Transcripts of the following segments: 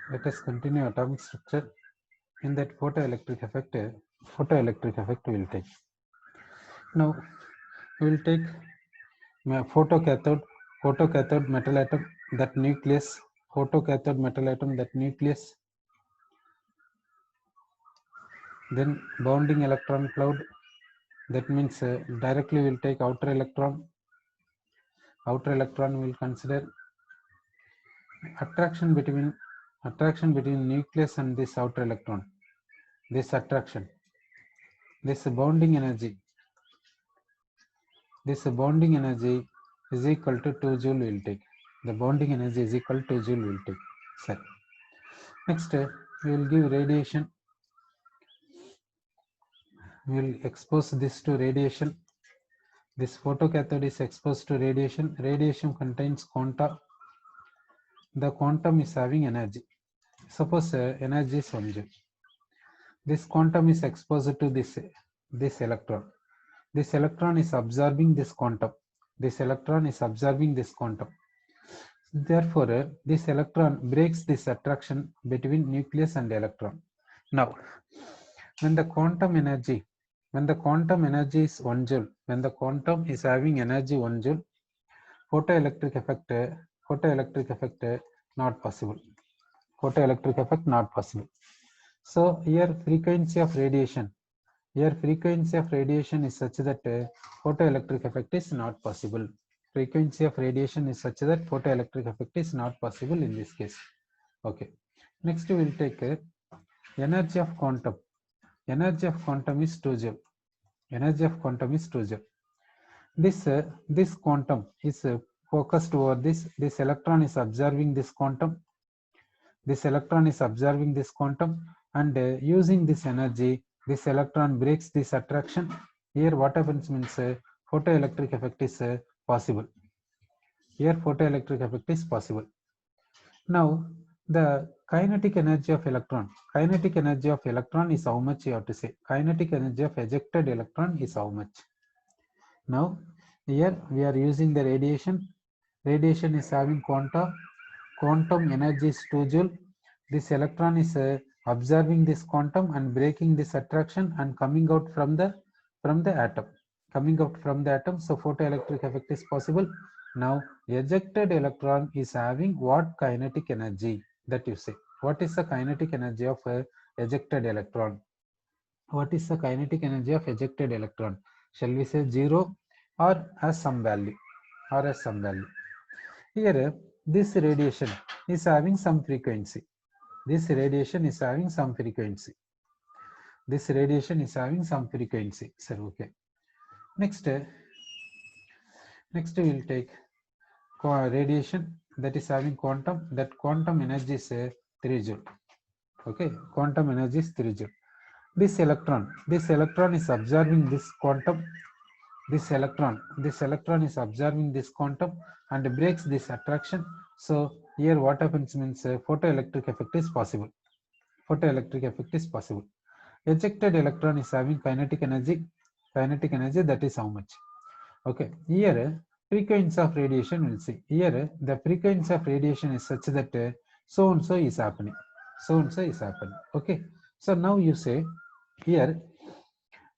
Let us continue atomic structure. In that photoelectric effect will take. Now we will take photocathode metal atom, that nucleus, photocathode metal atom, that nucleus, then bounding electron cloud, that means directly will take outer electron will consider attraction between nucleus and this outer electron, this attraction, this bonding energy is equal to 2 joule will take. The bonding energy is equal to 2 joule will take. Sir. Next, we will give radiation. We will expose this to radiation. This photocathode is exposed to radiation. Radiation contains quanta. The quantum is having energy. Suppose energy is 1 joule. This quantum is exposed to this electron. This electron is absorbing this quantum. Therefore, this electron breaks this attraction between nucleus and electron. Now, when the quantum energy is 1 joule, when the quantum is having energy 1 joule, photoelectric effect not possible. Photoelectric effect not possible. So here frequency of radiation is such that photoelectric effect is not possible. Frequency of radiation is such that photoelectric effect is not possible in this case. Okay. Next we will take energy of quantum. Energy of quantum is 2 joule. This quantum is focused over this. This electron is observing this quantum. And using this energy, this electron breaks this attraction. Here what happens means photoelectric effect is possible. Here photoelectric effect is possible. Now the kinetic energy of electron is how much you have to say. Kinetic energy of ejected electron is how much. Now here we are using the radiation. Radiation is having quantum energy is 2 joule. This electron is observing this quantum and breaking this attraction and coming out from the atom. So photoelectric effect is possible. Now ejected electron is having what kinetic energy, that you say. What is the kinetic energy of ejected electron? What is the kinetic energy of ejected electron? Shall we say 0 or as some value? Here this radiation is having some frequency. Sir, okay. Next we will take radiation that is having quantum. That quantum energy is 3 joule. Okay, quantum energy is 3 joule. This electron is observing this quantum. This electron is observing this quantum and breaks this attraction. So here what happens means photoelectric effect is possible. Ejected electron is having kinetic energy. That is how much? Okay, here frequency of radiation will see. Here the frequency of radiation is such that so and so is happening. Okay, so now you say here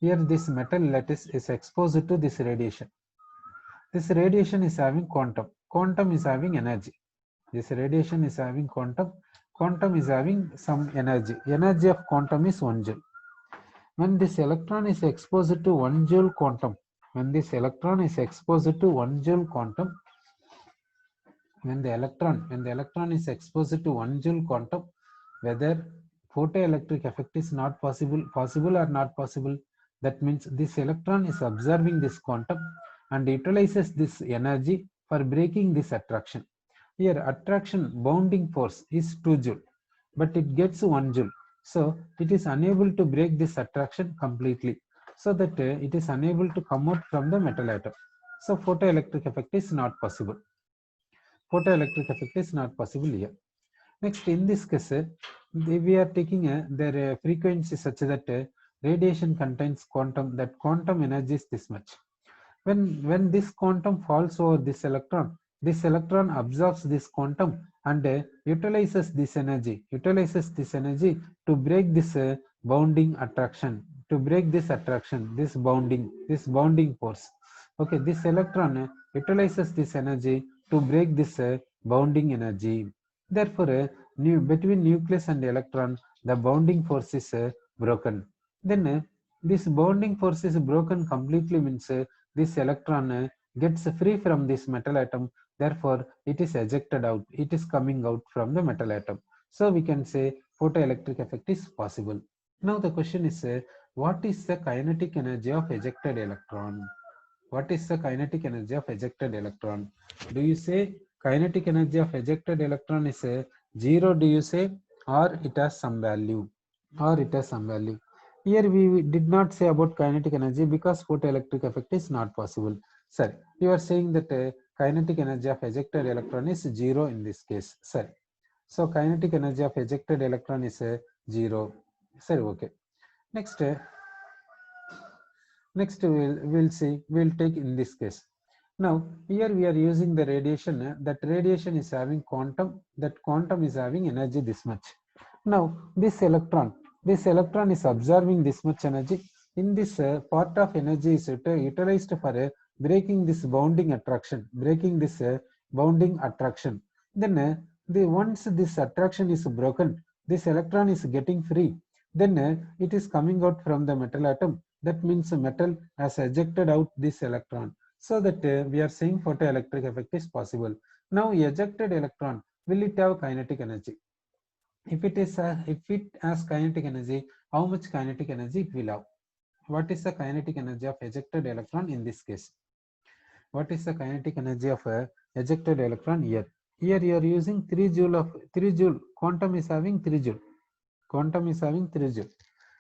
this metal lattice is exposed to this radiation. This radiation is having quantum is having energy. This radiation is having quantum is having some energy. Energy of quantum is 1 joule. When this electron is exposed to 1 joule quantum, when the electron is exposed to 1 joule quantum, whether photoelectric effect is not possible or not possible, that means this electron is observing this quantum and utilizes this energy for breaking this attraction. Here attraction bounding force is 2 joule, but it gets 1 joule. So it is unable to break this attraction completely, so that it is unable to come out from the metal atom. So photoelectric effect is not possible. Here. Next, in this case, we are taking their frequency such that radiation contains quantum. That quantum energy is this much. When this quantum falls over this electron, This electron absorbs this quantum and utilizes this energy to break this bounding attraction, this bounding force. Okay, this electron utilizes this energy to break this bounding energy. Therefore, between nucleus and electron, the bounding force is broken. Then this bounding force is broken completely means this electron gets free from this metal atom. Therefore, it is ejected out. It is coming out from the metal atom. So we can say photoelectric effect is possible. Now the question is, what is the kinetic energy of ejected electron? What is the kinetic energy of ejected electron? Do you say kinetic energy of ejected electron is 0, do you say, or it has some value? Here we did not say about kinetic energy because photoelectric effect is not possible. Sir, you are saying that kinetic energy of ejected electron is 0 in this case. Sir, so kinetic energy of ejected electron is 0. Sir, okay. Next we'll take in this case. Now here we are using the radiation. That radiation is having quantum. That quantum is having energy this much. Now this electron is absorbing this much energy. In this part of energy is utilized for breaking this bounding attraction. Then once this attraction is broken, this electron is getting free. Then it is coming out from the metal atom. That means metal has ejected out this electron. So that we are saying photoelectric effect is possible. Now ejected electron, will it have kinetic energy? If it has kinetic energy, how much kinetic energy it will have? What is the kinetic energy of ejected electron in this case? What is the kinetic energy of a ejected electron here? Here you are using 3 joule of 3 joule. Quantum is having 3 joule.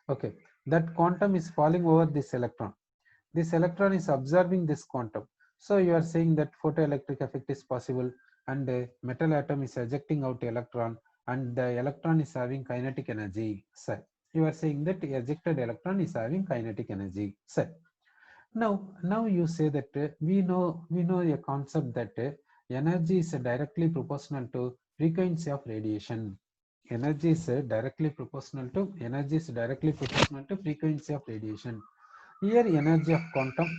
Okay, that quantum is falling over this electron. This electron is absorbing this quantum. So you are saying that photoelectric effect is possible, and a metal atom is ejecting out electron, and the electron is having kinetic energy. Sir, you are saying that ejected electron is having kinetic energy. Sir, now you say that we know a concept that energy is directly proportional to frequency of radiation. Energy is directly proportional to frequency of radiation. Here energy of quantum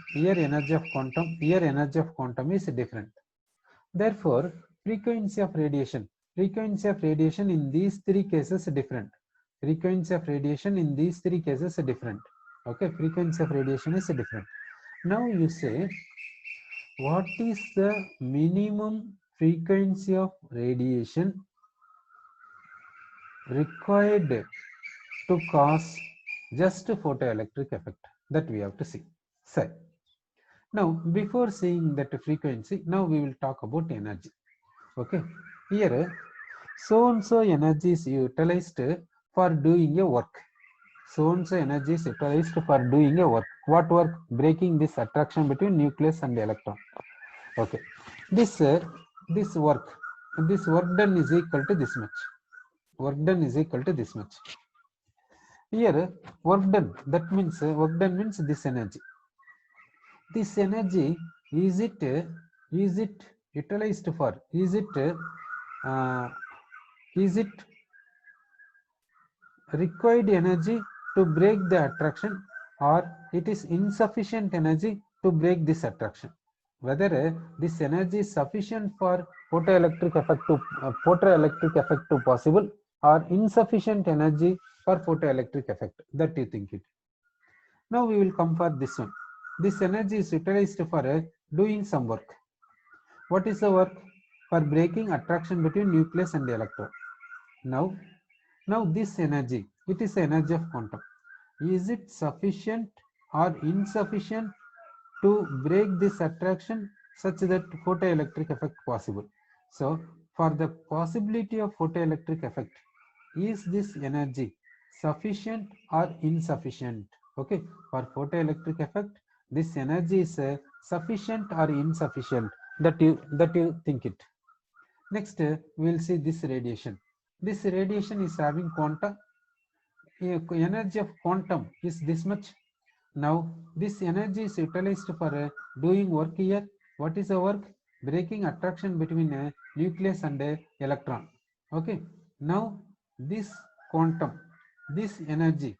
is different. Therefore, frequency of radiation in these three cases different. Okay, frequency of radiation is different. Now you say, what is the minimum frequency of radiation required to cause just photoelectric effect? That we have to see. So, now before seeing that frequency, now we will talk about energy. Okay, here so and so energy is utilized for doing a work. What work? Breaking this attraction between nucleus and electron. Okay, this work done is equal to this much. Here work done, that means work done means this energy. This energy, is it utilized for, is it required energy to break the attraction, or it is insufficient energy to break this attraction? Whether this energy is sufficient for photoelectric effect to possible, or insufficient energy for photoelectric effect, that you think it. Now we will come for this one. This energy is utilized for doing some work. What is the work? For breaking attraction between nucleus and electron. Now this energy, it is the energy of quantum. Is it sufficient or insufficient to break this attraction such that photoelectric effect possible? So for the possibility of photoelectric effect, is this energy sufficient or insufficient? Okay, for photoelectric effect, this energy is sufficient or insufficient, that you think it. Next we will see this radiation. This radiation is having quantum. Energy of quantum is this much. Now this energy is utilized for doing work here. What is the work? breaking attraction between a nucleus and a electron. Okay, now this quantum, this energy,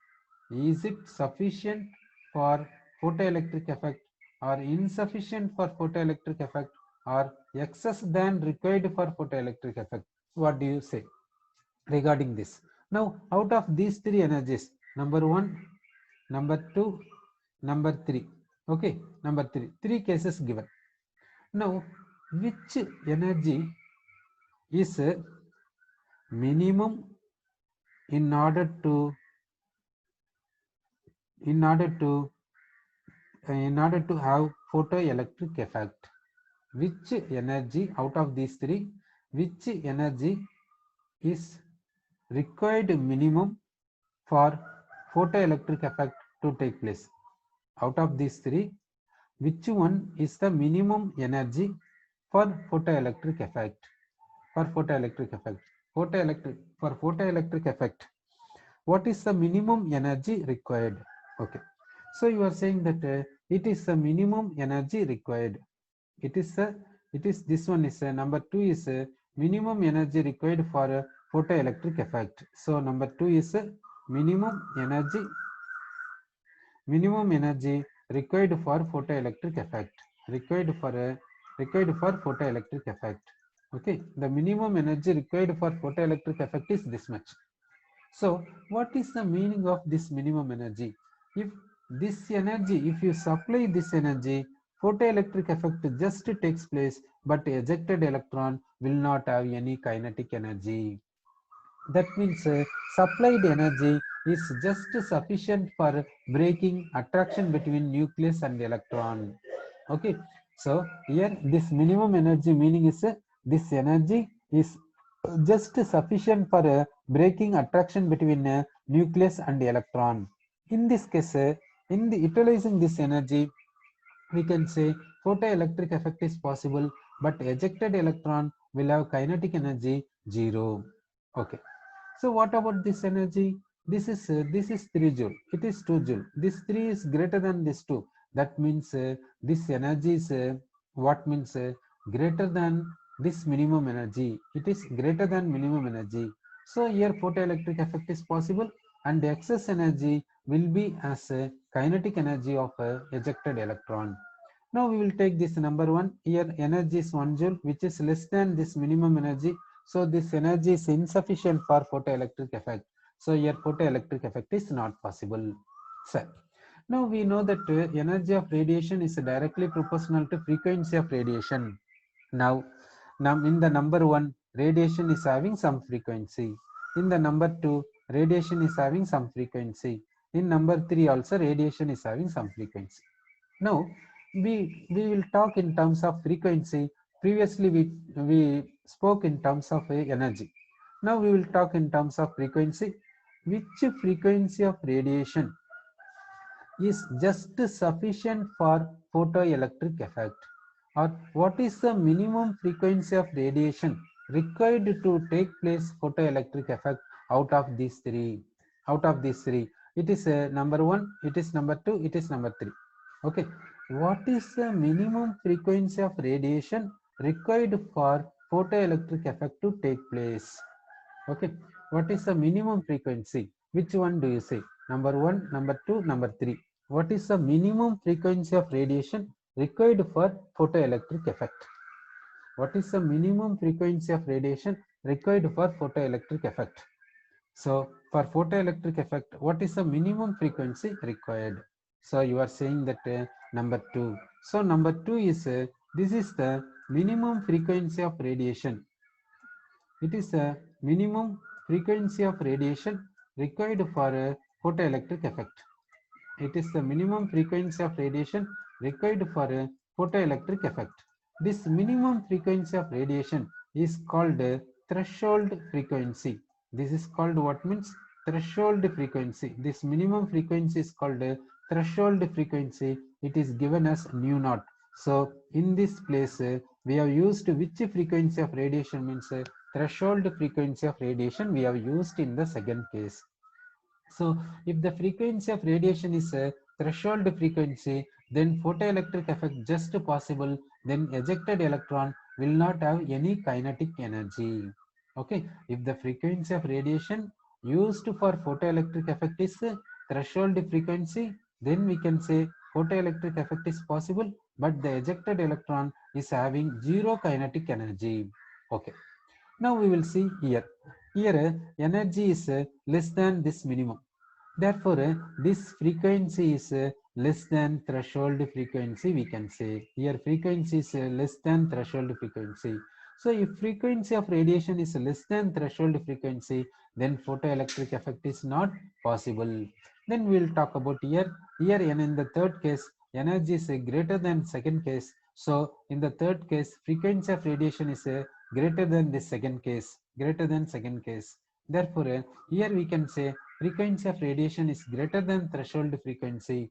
is it sufficient for photoelectric effect or insufficient for photoelectric effect or excess than required for photoelectric effect? What do you say regarding this? Now, out of these three energies, number one, number two, number three. Okay, number three cases given. Now, which energy is minimum in order to in order to have photoelectric effect? Which energy out of these three, which energy is required minimum for photoelectric effect to take place? Out of these three, which one is the minimum energy for photoelectric effect? For photoelectric effect, for photoelectric effect, what is the minimum energy required? Okay, so you are saying that it is the minimum energy required. It is this one is number two is minimum energy required for photoelectric effect. So number two is minimum energy required for photoelectric effect, required for photoelectric effect. Okay, the minimum energy required for photoelectric effect is this much. So what is the meaning of this minimum energy? If this energy, if you supply this energy, photoelectric effect just takes place, but ejected electron will not have any kinetic energy. That means supplied energy is just sufficient for breaking attraction between nucleus and electron. Okay, so here this minimum energy meaning is this energy is just sufficient for breaking attraction between nucleus and electron. In this case, in the utilizing this energy, we can say photoelectric effect is possible, but ejected electron will have kinetic energy 0. Okay, so what about this energy? This is 3 joule. It is 2 joule. This 3 is greater than this 2. That means this energy is what means greater than this minimum energy. It is greater than minimum energy. So here photoelectric effect is possible, and the excess energy will be as kinetic energy of ejected electron. Now we will take this number one. Here energy is 1 joule, which is less than this minimum energy. So this energy is insufficient for photoelectric effect. So here photoelectric effect is not possible. Sir. Now we know that energy of radiation is directly proportional to frequency of radiation. Now, in the number one, radiation is having some frequency. In the number two, radiation is having some frequency. In number three also, radiation is having some frequency. Now, we will talk in terms of frequency. Previously, we spoke in terms of energy. Now we will talk in terms of frequency. Which frequency of radiation is just sufficient for photoelectric effect? Or what is the minimum frequency of radiation required to take place photoelectric effect out of these three? Out of these three, it is number one, it is number two, it is number three. Okay, what is the minimum frequency of radiation required for photoelectric effect to take place? Okay, what is the minimum frequency? Which one do you say? Number one, number two, number three. What is the minimum frequency of radiation required for photoelectric effect? What is the minimum frequency of radiation required for photoelectric effect? So for photoelectric effect, what is the minimum frequency required? So you are saying that number two. So number two is this is the minimum frequency of radiation. It is the minimum frequency of radiation required for a photoelectric effect. It is the minimum frequency of radiation required for a photoelectric effect. This minimum frequency of radiation is called a threshold frequency. This is called what means threshold frequency. This minimum frequency is called a threshold frequency. It is given as nu naught. So in this place we have used which frequency of radiation means threshold frequency of radiation we have used in the second case. So if the frequency of radiation is a threshold frequency, then photoelectric effect just possible then ejected electron will not have any kinetic energy. Okay, if the frequency of radiation used for photoelectric effect is threshold frequency, then we can say photoelectric effect is possible, but the ejected electron is having zero kinetic energy. Okay, now we will see here. Here energy is less than this minimum. Therefore, this frequency is less than threshold frequency, we can say. Here frequency is less than threshold frequency. So if frequency of radiation is less than threshold frequency, then photoelectric effect is not possible. Then we will talk about here. Here in the third case, energy is greater than second case. So in the third case, frequency of radiation is greater than the second case, greater than second case. Therefore, here we can say frequency of radiation is greater than threshold frequency.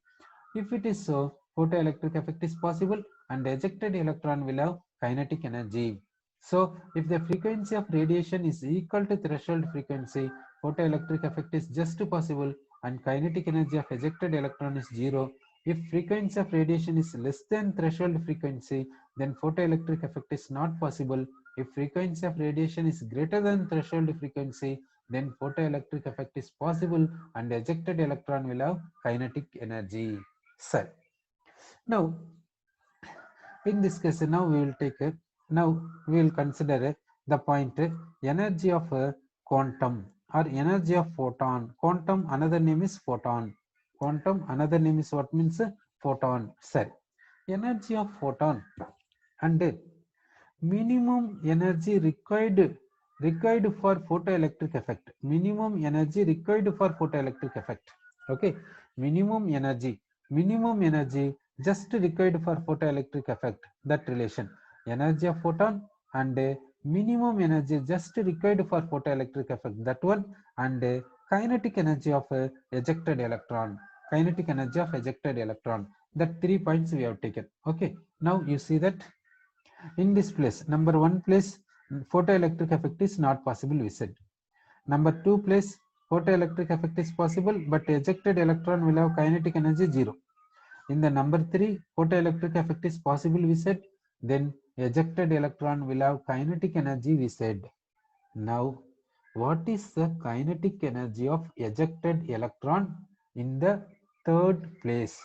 If it is so, photoelectric effect is possible and ejected electron will have kinetic energy. So, if the frequency of radiation is equal to threshold frequency, photoelectric effect is just possible and kinetic energy of ejected electron is zero. If frequency of radiation is less than threshold frequency, then photoelectric effect is not possible. If frequency of radiation is greater than threshold frequency, then photoelectric effect is possible and ejected electron will have kinetic energy. So, now in this case, now we will take now we will consider the point energy of quantum or energy of photon. Quantum another name is photon. Quantum another name is what means photon. Sir, energy of photon and minimum energy required for photoelectric effect. Minimum energy required for photoelectric effect. Okay, minimum energy just required for photoelectric effect. That relation, energy of photon and minimum energy just required for photoelectric effect, that one, and kinetic energy of ejected electron. Kinetic energy of ejected electron. That 3 points we have taken. Okay, now you see that in this place, number 1 place, photoelectric effect is not possible, we said. Number 2 place, photoelectric effect is possible, but ejected electron will have kinetic energy 0. In the number 3, photoelectric effect is possible, we said. Then ejected electron will have kinetic energy, we said. Now, what is the kinetic energy of ejected electron in the third place?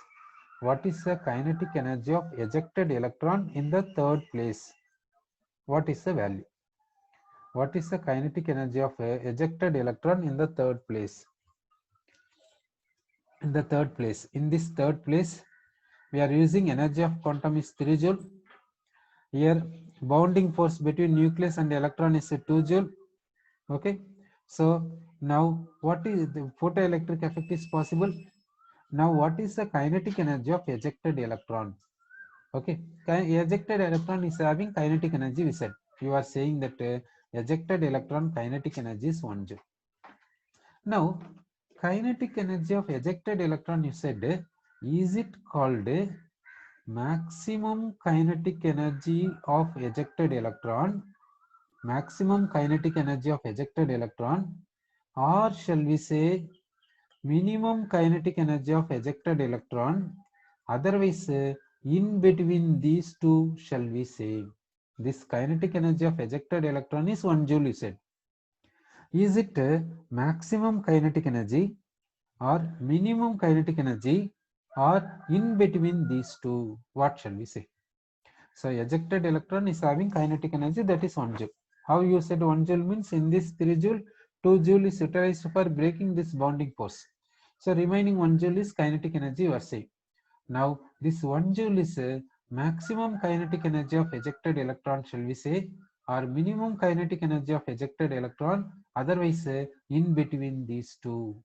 What is the kinetic energy of ejected electron in the third place? What is the value? What is the kinetic energy of ejected electron in the third place? In this third place, we are using energy of quantum is 3 joule. Here, bonding force between nucleus and electron is 2 joule. Okay. So now, what is the photoelectric effect is possible? Now, what is the kinetic energy of ejected electron? Okay, ejected electron is having kinetic energy, we said. You are saying that ejected electron kinetic energy is 1 joule. Now, kinetic energy of ejected electron, you said, is it called maximum kinetic energy of ejected electron? Maximum kinetic energy of ejected electron, or shall we say minimum kinetic energy of ejected electron? Otherwise, in between these two, shall we say, this kinetic energy of ejected electron is 1 joule, you said. Is it maximum kinetic energy or minimum kinetic energy or in between these two? What shall we say? So ejected electron is having kinetic energy, that is 1 joule. How you said 1 joule means in this 3 joule, 2 joule is utilized for breaking this bonding force. So remaining 1 joule is kinetic energy, you are saying. Now this 1 joule is maximum kinetic energy of ejected electron, shall we say, or minimum kinetic energy of ejected electron, otherwise in between these two.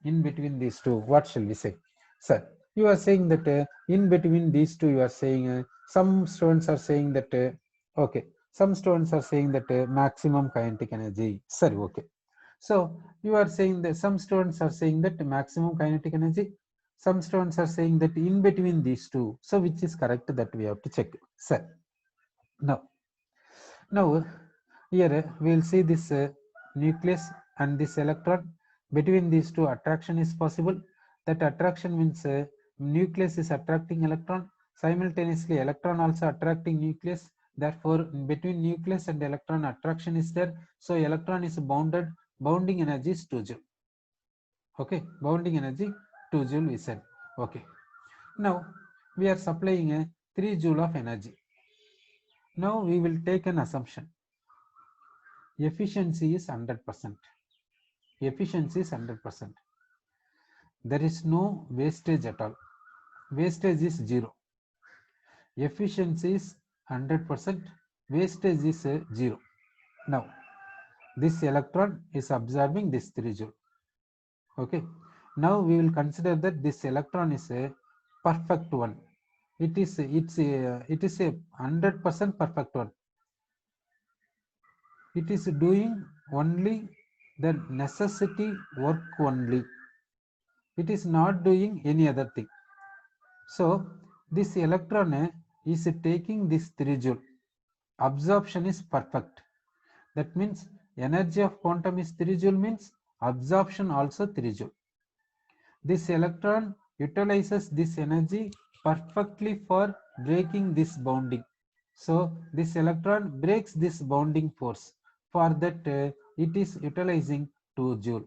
In between these two, what shall we say? Sir, you are saying that in between these two, you are saying some students are saying that okay, some students are saying that maximum kinetic energy. Sir, okay. So you are saying that some students are saying that maximum kinetic energy, some students are saying that in between these two. So which is correct, that we have to check. Sir, now here we will see this nucleus and this electron. Between these two, attraction is possible. That attraction means nucleus is attracting electron Simultaneously, electron also attracting nucleus. Therefore, between nucleus and electron attraction is there. So electron is bounded. Bounding energy is 2 joule. Okay, bounding energy 2 joule we said. Okay. Now we are supplying a 3 joule of energy. Now we will take an assumption. Efficiency is 100%. Efficiency is 100%. There is no wastage at all. Wastage is 0. Efficiency is 100%. Wastage is 0. Now this electron is absorbing this 3 joule. Okay. Now we will consider that this electron is a perfect one. It is a 100% perfect one. It is doing only the necessity work only. It is not doing any other thing. So this electron is taking this 3 joule. Absorption is perfect. That means energy of quantum is 3 joule means absorption also 3 joule. This electron utilizes this energy perfectly for breaking this bounding. So this electron breaks this bounding force. For that it is utilizing 2 joule.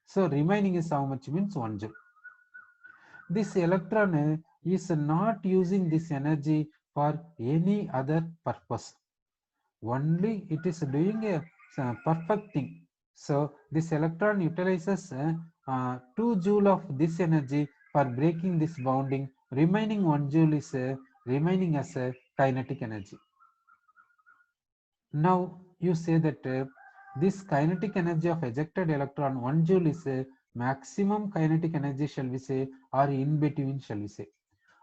So remaining is how much means 1 joule. This electron is not using this energy for any other purpose. Only it is doing a perfect thing. So this electron utilizes 2 joule of this energy for breaking this bounding. Remaining 1 joule is remaining as a kinetic energy. Now you say that this kinetic energy of ejected electron 1 joule is a maximum kinetic energy, shall we say, or in between, shall we say.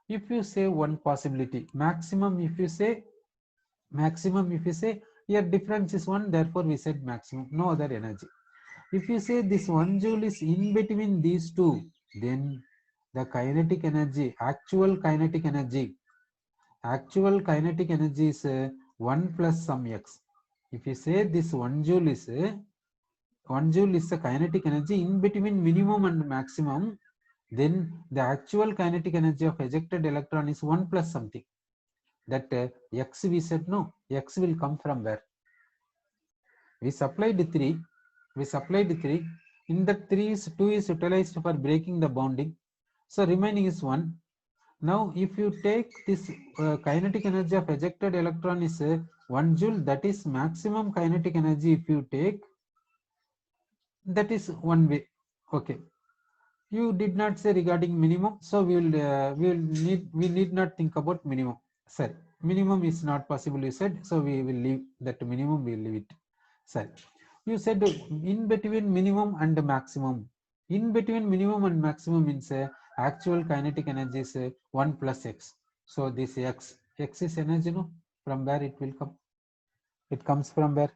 If you say one possibility, maximum, if you say here difference is 1, therefore we said maximum, no other energy. If you say this 1 joule is in between these two, then the kinetic energy, actual kinetic energy is 1 plus some x. If you say this 1 joule is the kinetic energy in between minimum and maximum, then the actual kinetic energy of ejected electron is 1 plus something. That x we said no, x will come from where? We supplied 3. In that 3 is 2 is utilized for breaking the bounding. So remaining is 1. Now if you take this kinetic energy of ejected electron is 1 joule, that is maximum kinetic energy. If you take, that is one way. Okay. You did not say regarding minimum, so we need not think about minimum. Sorry, minimum is not possible, you said, so we will leave that minimum, we will leave it. Sorry, you said in between minimum and maximum. In between minimum and maximum means actual kinetic energy is 1 plus x. So this x is energy, no? From where it will come? It comes from where?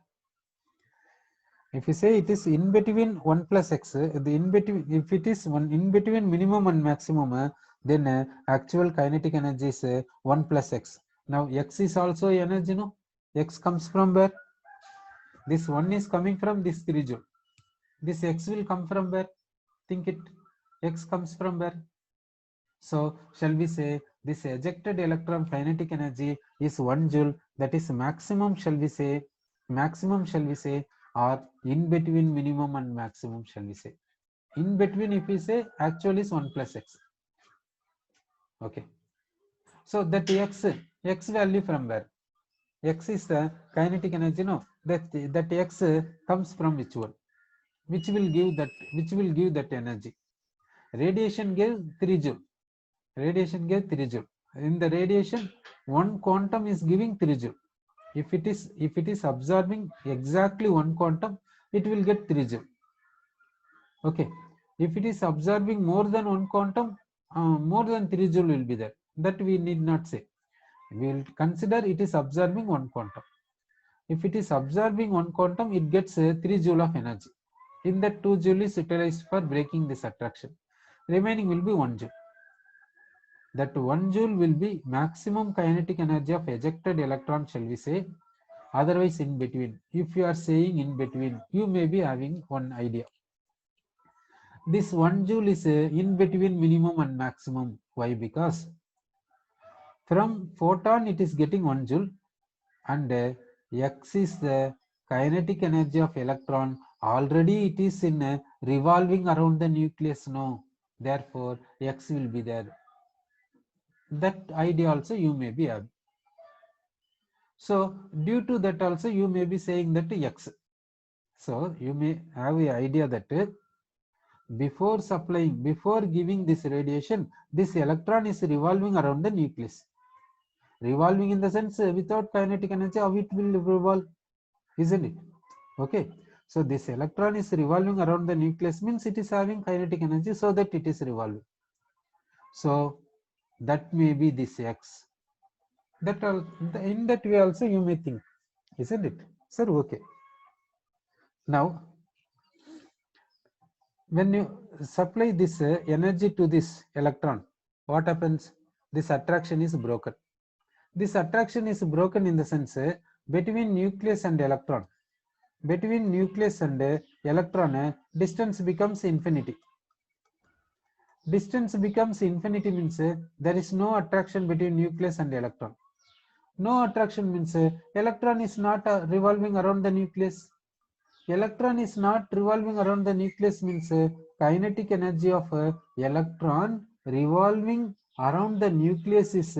If you say it is in between 1 plus x, the in between, if it is one in between minimum and maximum, then actual kinetic energy is 1 plus x. Now x is also energy, no? X comes from where? This 1 is coming from this 3 joule. This x will come from where? Think it. X comes from where? So shall we say this ejected electron kinetic energy is 1 joule, that is maximum, shall we say, or in between minimum and maximum, shall we say. In between, if we say, actual is 1 plus x. Okay. So that x value from where? X is the kinetic energy, no? That x comes from which one? Which will give that energy? Radiation gives 3 joule. In the radiation, one quantum is giving 3 joule. If it is absorbing exactly one quantum, it will get 3 joule. Okay. If it is absorbing more than one quantum, more than 3 joule will be there. That we need not say. We will consider it is absorbing one quantum. If it is absorbing one quantum, it gets 3 joule of energy. In that 2 joule is utilized for breaking this attraction. Remaining will be 1 joule. That 1 joule will be maximum kinetic energy of ejected electron, shall we say. Otherwise in between. If you are saying in between, you may be having one idea. This 1 joule is in between minimum and maximum. Why? Because From photon it is getting 1 joule, and x is the kinetic energy of electron. Already it is in revolving around the nucleus now, therefore x will be there. That idea also you may be having. So due to that also you may be saying that x. So you may have an idea that before giving this radiation, this electron is revolving around the nucleus. Revolving in the sense without kinetic energy, how it will revolve, isn't it? Okay. So this electron is revolving around the nucleus means it is having kinetic energy, so that it is revolving. So that may be this x. That in that way also you may think, isn't it? Sir, okay. Now, when you supply this energy to this electron, what happens? This attraction is broken. This attraction is broken in the sense between nucleus and electron. Between nucleus and electron, distance becomes infinity. Distance becomes infinity means there is no attraction between nucleus and electron. No attraction means electron is not revolving around the nucleus. Electron is not revolving around the nucleus means kinetic energy of electron revolving around the nucleus is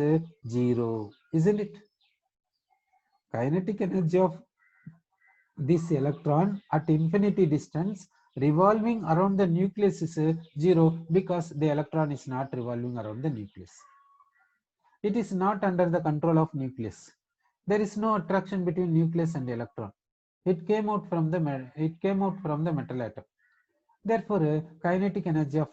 0, isn't it? Kinetic energy of this electron at infinity distance revolving around the nucleus is 0 because the electron is not revolving around the nucleus. It is not under the control of nucleus. There is no attraction between nucleus and electron. It came out from the metal atom. Therefore, kinetic energy of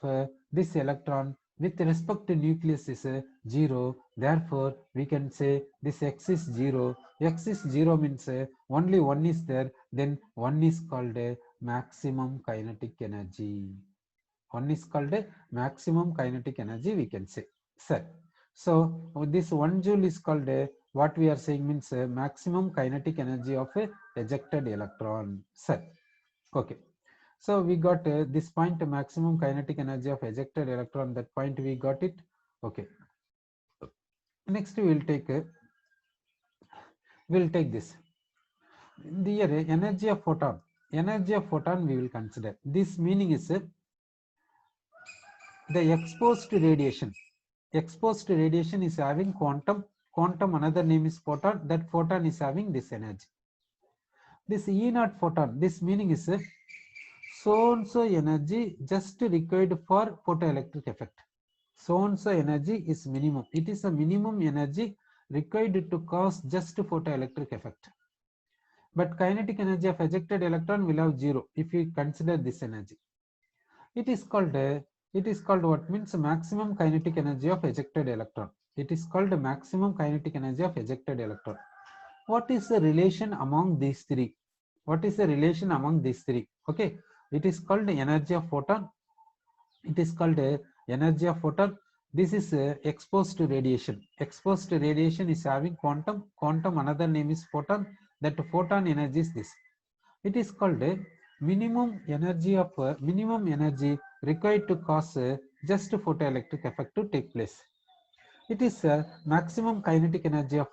this electron with respect to nucleus is 0. Therefore, we can say this x is 0. X is 0 means only 1 is there. Then 1 is called maximum kinetic energy. 1 is called maximum kinetic energy, we can say. Sir. So, this 1 joule is called what we are saying means maximum kinetic energy of a ejected electron. Sir. Okay. So we got this point, maximum kinetic energy of ejected electron. That point we got it. Okay. Next we will take this. The energy of photon. Energy of photon we will consider. This meaning is the exposed radiation. Exposed radiation is having quantum. Quantum another name is photon. That photon is having this energy. This E0 photon. This meaning is so and so energy just required for photoelectric effect. So and so energy is minimum. It is a minimum energy required to cause just photoelectric effect. But kinetic energy of ejected electron will have 0 if we consider this energy. It is called what means maximum kinetic energy of ejected electron. It is called maximum kinetic energy of ejected electron. What is the relation among these three? What is the relation among these three? Okay, it is called energy of photon. It is called energy of photon. This is exposed to radiation. Exposed to radiation is having quantum. Quantum another name is photon. That photon energy is this. It is called minimum energy required to cause just photoelectric effect to take place. It is maximum kinetic energy of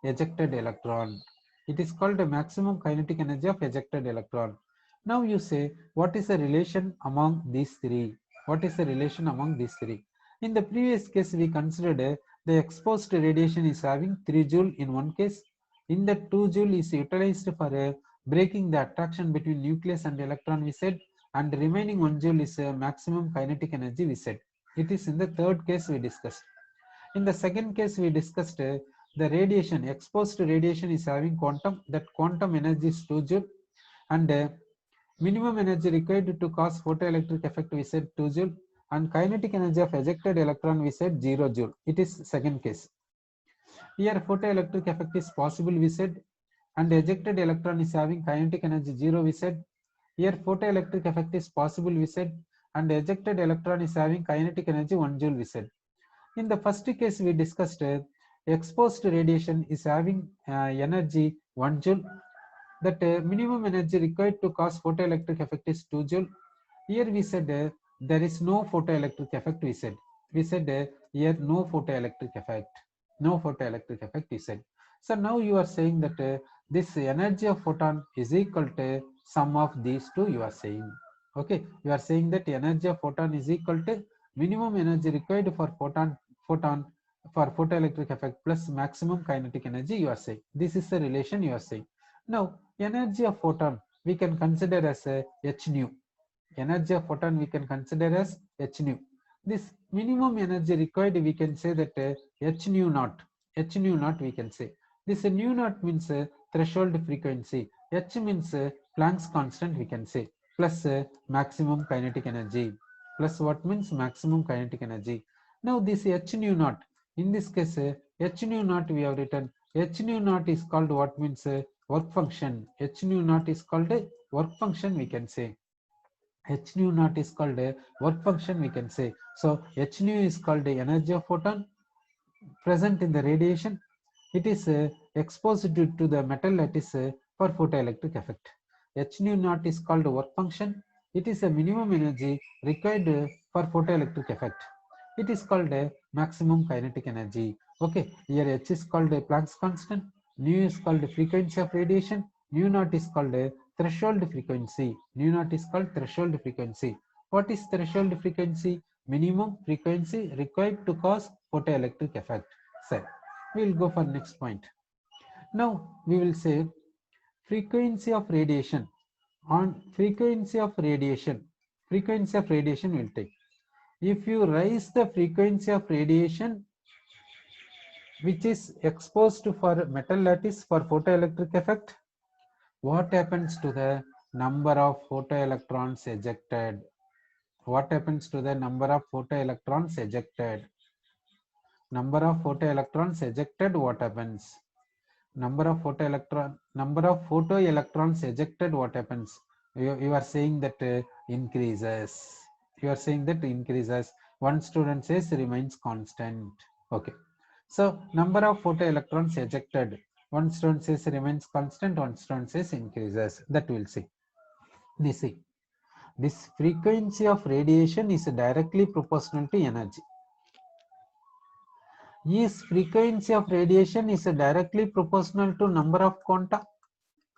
ejected electron. It is called a maximum kinetic energy of ejected electron. Now you say, what is the relation among these three? What is the relation among these three? In the previous case, we considered the exposed radiation is having 3 joule in one case. In that 2 joule is utilized for breaking the attraction between nucleus and electron, we said, and the remaining 1 joule is maximum kinetic energy, we said. It is in the third case we discussed. In the second case, we discussed the radiation, exposed radiation is having quantum, that quantum energy is 2 joule, and minimum energy required to cause photoelectric effect, we said 2 joule, and kinetic energy of ejected electron, we said 0 joule. It is second case. Here photoelectric effect is possible, we said, and ejected electron is having kinetic energy 0, we said. Here photoelectric effect is possible, we said, and ejected electron is having kinetic energy 1 joule, we said. In the first case, we discussed exposed radiation is having energy 1 joule. That minimum energy required to cause photoelectric effect is 2 joule. Here we said there is no photoelectric effect. We said here no photoelectric effect. No photoelectric effect, you said. So now you are saying that this energy of photon is equal to sum of these two, you are saying. Okay, you are saying that energy of photon is equal to minimum energy required for photon for photoelectric effect plus maximum kinetic energy, you are saying. This is the relation you are saying. Now, energy of photon we can consider as a h nu. Energy of photon we can consider as h nu. This minimum energy required, we can say that h nu naught. H nu naught we can say. This nu naught means threshold frequency. H means Planck's constant, we can say, plus maximum kinetic energy. Plus what means maximum kinetic energy. Now this h nu naught, in this case h nu naught we have written. H nu naught is called what means work function. H nu naught is called a work function, we can say. H nu naught is called a work function, we can say. So H nu is called the energy of photon present in the radiation. It is exposed to the metal lattice for photoelectric effect. H nu naught is called work function. It is a minimum energy required for photoelectric effect. It is called a maximum kinetic energy. Okay, here H is called a Planck's constant. Nu is called the frequency of radiation. Nu naught is called a threshold frequency. Nu naught is called threshold frequency. What is threshold frequency? Minimum frequency required to cause photoelectric effect. So we will go for next point. Now we will say frequency of radiation. On frequency of radiation will take. If you raise the frequency of radiation which is exposed for metal lattice for photoelectric effect, what happens to the number of photoelectrons ejected? What happens to the number of photoelectrons ejected? Number of photoelectrons ejected, what happens? Number of photoelectrons ejected, what happens? You are saying that increases. You are saying that increases. One student says remains constant. Okay. So number of photoelectrons ejected. One student says remains constant. One student says increases. That we'll see. See. This frequency of radiation is directly proportional to energy. Is frequency of radiation is directly proportional to number of quanta?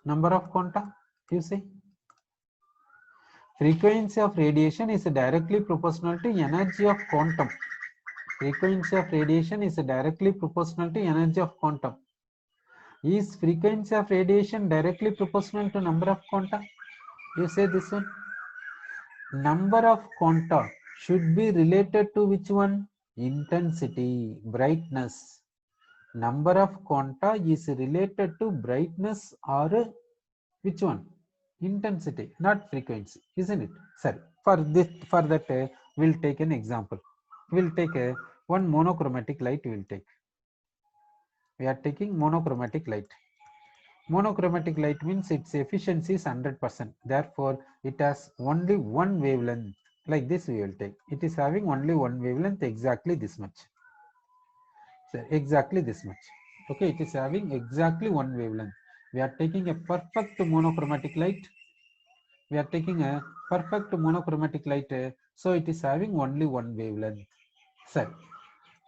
Number of quanta, you see? Frequency of radiation is directly proportional to energy of quantum. Frequency of radiation is directly proportional to energy of quantum. Is frequency of radiation directly proportional to number of quanta? You say this one. Number of quanta should be related to which one? Intensity, brightness. Number of quanta is related to brightness or which one? Intensity, not frequency, isn't it? Sorry. For that, we'll take an example. We'll take one monochromatic light. We are taking monochromatic light. Monochromatic light means its efficiency is 100%. Therefore, it has only one wavelength. Like this, we will take. It is having only one wavelength, exactly this much. So exactly this much. Okay, it is having exactly one wavelength. We are taking a perfect monochromatic light. We are taking a perfect monochromatic light, so it is having only one wavelength. So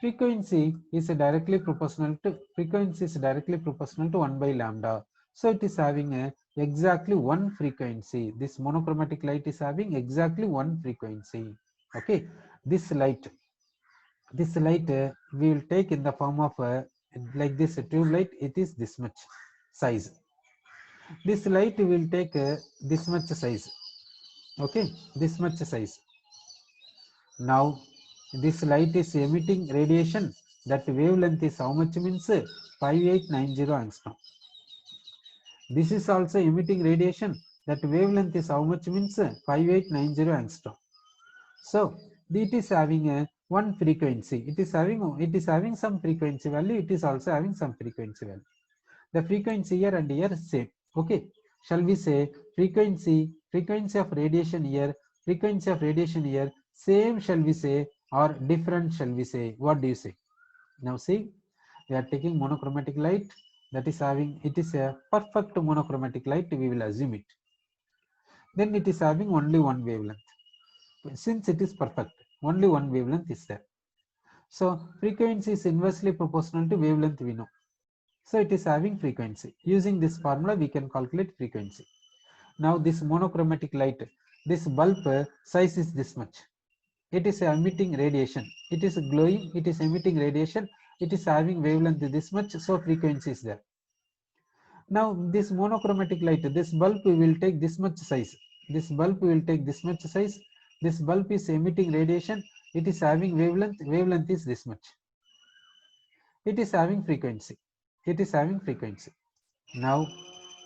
frequency is directly proportional to 1 by lambda. So it is having exactly one frequency. This monochromatic light is having exactly one frequency. Okay, this light we will take in the form of like this tube light. It is this much size. This light will take this much size. Okay, this much size. Now this light is emitting radiation. That wavelength is how much? Means 5890 angstrom. This is also emitting radiation. That wavelength is how much? Means 5890 angstrom. So it is having a one frequency. It is having some frequency value. It is also having some frequency value. The frequency here and here is same. Okay, shall we say frequency of radiation here, same shall we say, or different shall we say? What do you say? Now see, we are taking monochromatic light. That is having, it is a perfect monochromatic light, we will assume it. Then it is having only one wavelength. Since it is perfect, only one wavelength is there. So frequency is inversely proportional to wavelength we know. So it is having frequency. Using this formula we can calculate frequency. Now this monochromatic light, this bulb size is this much. It is emitting radiation. It is glowing, it is emitting radiation, it is having wavelength this much, so frequency is there. Now this monochromatic light, this bulb will take this much size. This bulb will take this much size. This bulb is emitting radiation. It is having wavelength. Wavelength is this much. It is having frequency. It is having frequency. Now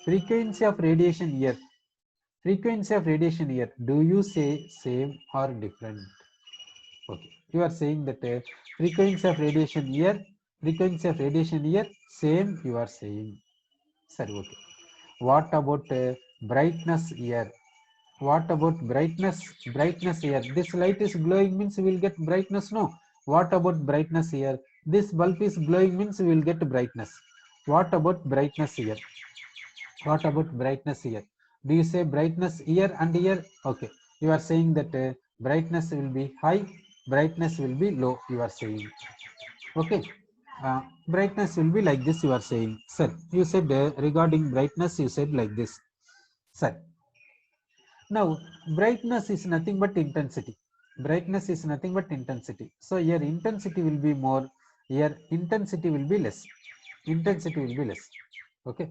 frequency of radiation here. Frequency of radiation here. Do you say same or different? Okay. You are saying that frequency of radiation here. Frequency of radiation here. Same. You are saying. Sir, okay. What about brightness here? What about brightness? Brightness here. This light is glowing means we will get brightness. No. What about brightness here? This bulb is glowing means we will get brightness. What about brightness here? What about brightness here? Do you say brightness here and here? Okay. You are saying that brightness will be high, brightness will be low. You are saying. Okay. Brightness will be like this. You are saying. Sir, you said regarding brightness, you said like this. Sir. Now, brightness is nothing but intensity. Brightness is nothing but intensity. So, here intensity will be more, here intensity will be less. Intensity will be less. Okay.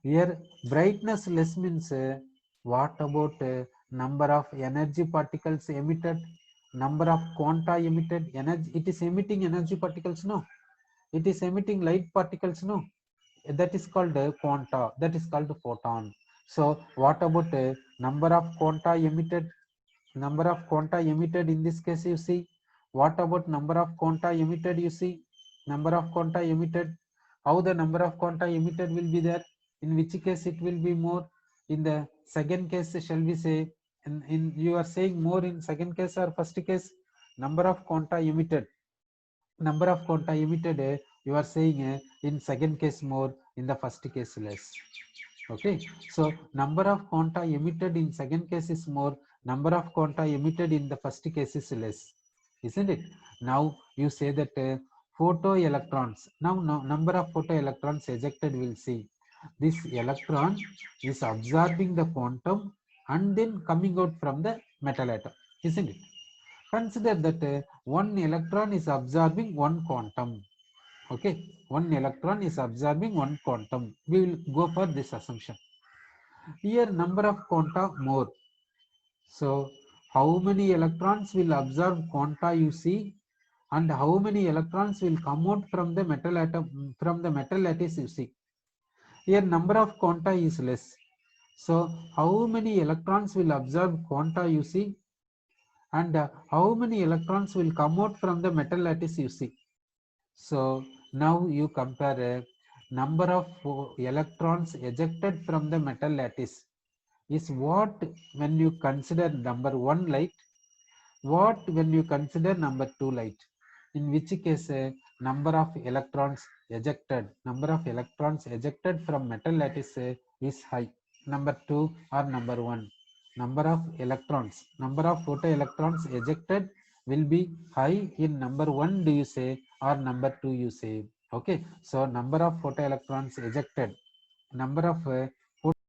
Here brightness less means what about number of energy particles emitted, number of quanta emitted, energy, it is emitting energy particles, no. It is emitting light particles, no. That is called quanta, that is called photon. So what about number of quanta emitted? Number of quanta emitted in this case, you see. What about number of quanta emitted? You see, number of quanta emitted. How the number of quanta emitted will be there? In which case it will be more? In the second case, shall we say? In you are saying more in second case or first case? Number of quanta emitted. Number of quanta emitted. You are saying in second case more, in the first case less. Okay, so number of quanta emitted in second case is more, number of quanta emitted in the first case is less, isn't it? Now you say that photoelectrons, now number of photoelectrons ejected, will see. This electron is absorbing the quantum and then coming out from the metal atom, isn't it? Consider that one electron is absorbing one quantum. Okay, one electron is absorbing one quantum. We will go for this assumption. Here number of quanta more. So how many electrons will absorb quanta you see, and how many electrons will come out from the metal atom, from the metal lattice you see. Here number of quanta is less. So how many electrons will absorb quanta you see, and how many electrons will come out from the metal lattice you see. So now you compare number of electrons ejected from the metal lattice is what when you consider number 1 light, what when you consider number 2 light. In which case number of electrons ejected from metal lattice is high. Number 2 or number 1. Number of electrons, number of photoelectrons ejected will be high in number 1, do you say, or number 2 you say. Okay, so number of photoelectrons ejected, number of